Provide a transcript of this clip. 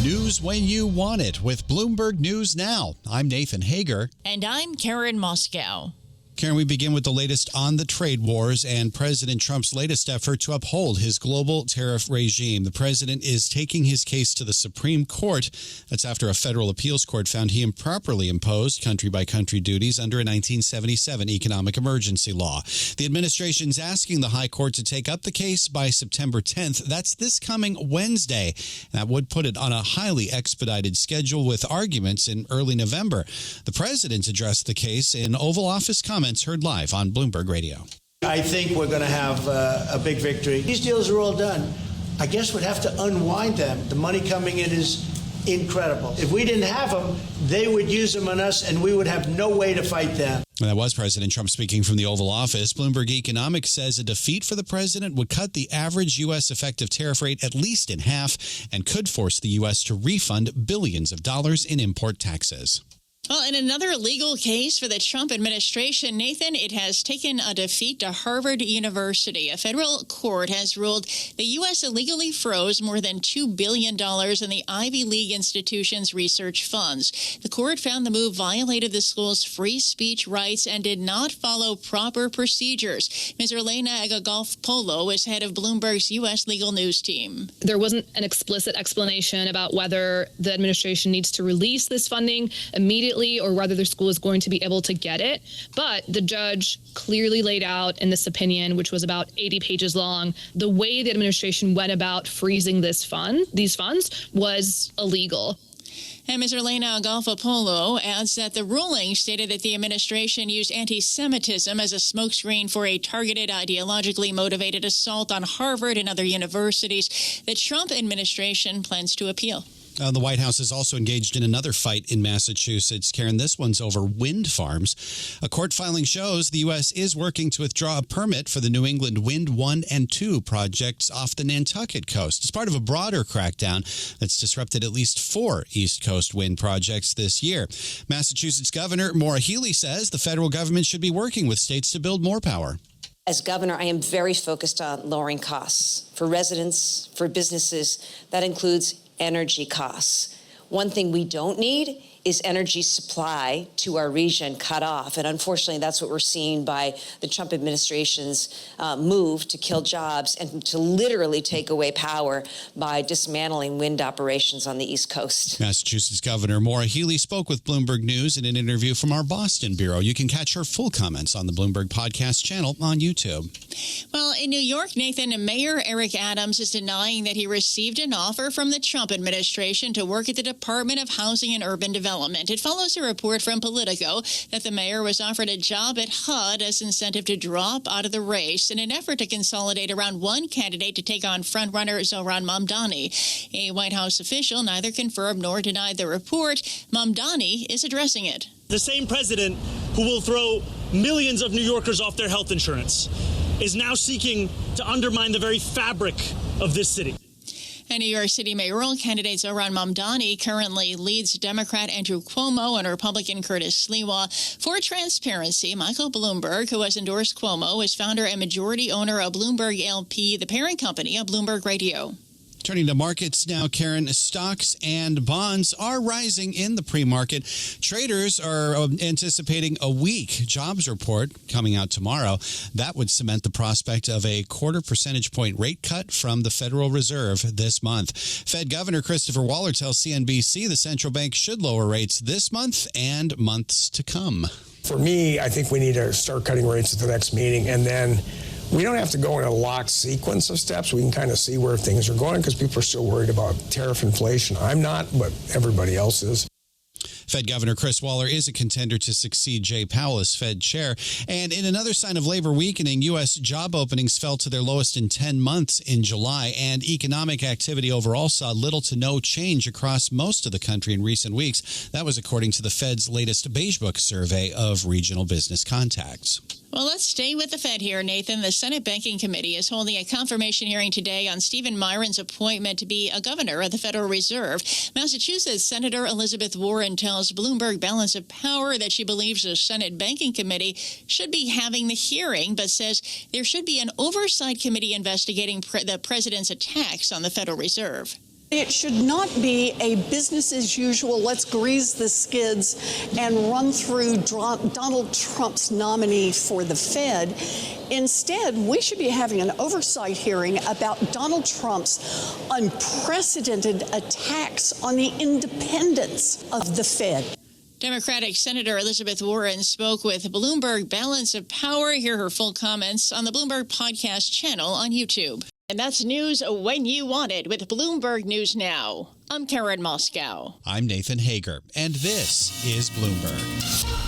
News when you want it with Bloomberg News Now. I'm Nathan Hager. And I'm Karen Moscow. Karen, we begin with the latest on the trade wars and President Trump's latest effort to uphold his global tariff regime. The president is taking his case to the Supreme Court. That's after a federal appeals court found he improperly imposed country-by-country duties under a 1977 economic emergency law. The administration's asking the high court to take up the case by September 10th. That's this coming Wednesday. That would put it on a highly expedited schedule with arguments in early November. The president addressed the case in Oval Office comments heard live on Bloomberg Radio. I think we're going to have a big victory. These deals are all done. I guess we'd have to unwind them. The money coming in is incredible. If we didn't have them, they would use them on us, and we would have no way to fight them. That was President Trump speaking from the Oval Office. Bloomberg Economics says a defeat for the president would cut the average U.S. effective tariff rate at least in half and could force the U.S. to refund billions of dollars in import taxes. Well, in another legal case for the Trump administration, Nathan, it has taken a defeat to Harvard University. A federal court has ruled the U.S. illegally froze more than $2 billion in the Ivy League institution's research funds. The court found the move violated the school's free speech rights and did not follow proper procedures. Ms. Elena Agagolf-Polo is head of Bloomberg's U.S. legal news team. There wasn't an explicit explanation about whether the administration needs to release this funding immediately or whether the school is going to be able to get it. But the judge clearly laid out in this opinion, which was about 80 pages long, the way the administration went about freezing these funds was illegal. And Ms. Elena Agagolf-Polo adds that the ruling stated that the administration used anti-Semitism as a smokescreen for a targeted, ideologically motivated assault on Harvard and other universities. The Trump administration plans to appeal. The White House is also engaged in another fight in Massachusetts. Karen, this one's over wind farms. A court filing shows the U.S. is working to withdraw a permit for the New England Wind 1 and 2 projects off the Nantucket coast. It's part of a broader crackdown that's disrupted at least 4 East Coast wind projects this year. Massachusetts Governor Maura Healey says the federal government should be working with states to build more power. As governor, I am very focused on lowering costs for residents, for businesses. That includes energy costs. One thing we don't need is energy supply to our region cut off. And unfortunately, that's what we're seeing by the Trump administration's move to kill jobs and to literally take away power by dismantling wind operations on the East Coast. Massachusetts Governor Maura Healey spoke with Bloomberg News in an interview from our Boston bureau. You can catch her full comments on the Bloomberg podcast channel on YouTube. Well, in New York, Nathan, Mayor Eric Adams is denying that he received an offer from the Trump administration to work at the Department of Housing and Urban Development. It follows a report from Politico that the mayor was offered a job at HUD as incentive to drop out of the race in an effort to consolidate around one candidate to take on frontrunner Zohran Mamdani. A White House official neither confirmed nor denied the report. Mamdani is addressing it. The same president who will throw millions of New Yorkers off their health insurance is now seeking to undermine the very fabric of this city. And New York City mayoral candidate Zohran Mamdani currently leads Democrat Andrew Cuomo and Republican Curtis Sliwa. For transparency, Michael Bloomberg, who has endorsed Cuomo, is founder and majority owner of Bloomberg LP, the parent company of Bloomberg Radio. Turning to markets now, Karen, stocks and bonds are rising in the pre-market. Traders are anticipating a weak jobs report coming out tomorrow. That would cement the prospect of a 0.25 percentage point rate cut from the Federal Reserve this month. Fed Governor Christopher Waller tells CNBC the central bank should lower rates this month and months to come. For me, I think we need to start cutting rates at the next meeting, and then we don't have to go in a locked sequence of steps. We can kind of see where things are going because people are still worried about tariff inflation. I'm not, but everybody else is. Fed Governor Chris Waller is a contender to succeed Jay Powell as Fed chair. And in another sign of labor weakening, U.S. job openings fell to their lowest in 10 months in July, and economic activity overall saw little to no change across most of the country in recent weeks. That was according to the Fed's latest Beige Book survey of regional business contacts. Well, let's stay with the Fed here, Nathan. The Senate Banking Committee is holding a confirmation hearing today on Stephen Miran's appointment to be a governor of the Federal Reserve. Massachusetts Senator Elizabeth Warren tells Bloomberg Balance of Power that she believes the Senate Banking Committee should be having the hearing, but says there should be an oversight committee investigating the president's attacks on the Federal Reserve. It should not be a business as usual, let's grease the skids and run through Donald Trump's nominee for the Fed. Instead, we should be having an oversight hearing about Donald Trump's unprecedented attacks on the independence of the Fed. Democratic Senator Elizabeth Warren spoke with Bloomberg Balance of Power. Hear her full comments on the Bloomberg Podcast channel on YouTube. And that's news when you want it with Bloomberg News Now. I'm Karen Moscow. I'm Nathan Hager, and this is Bloomberg.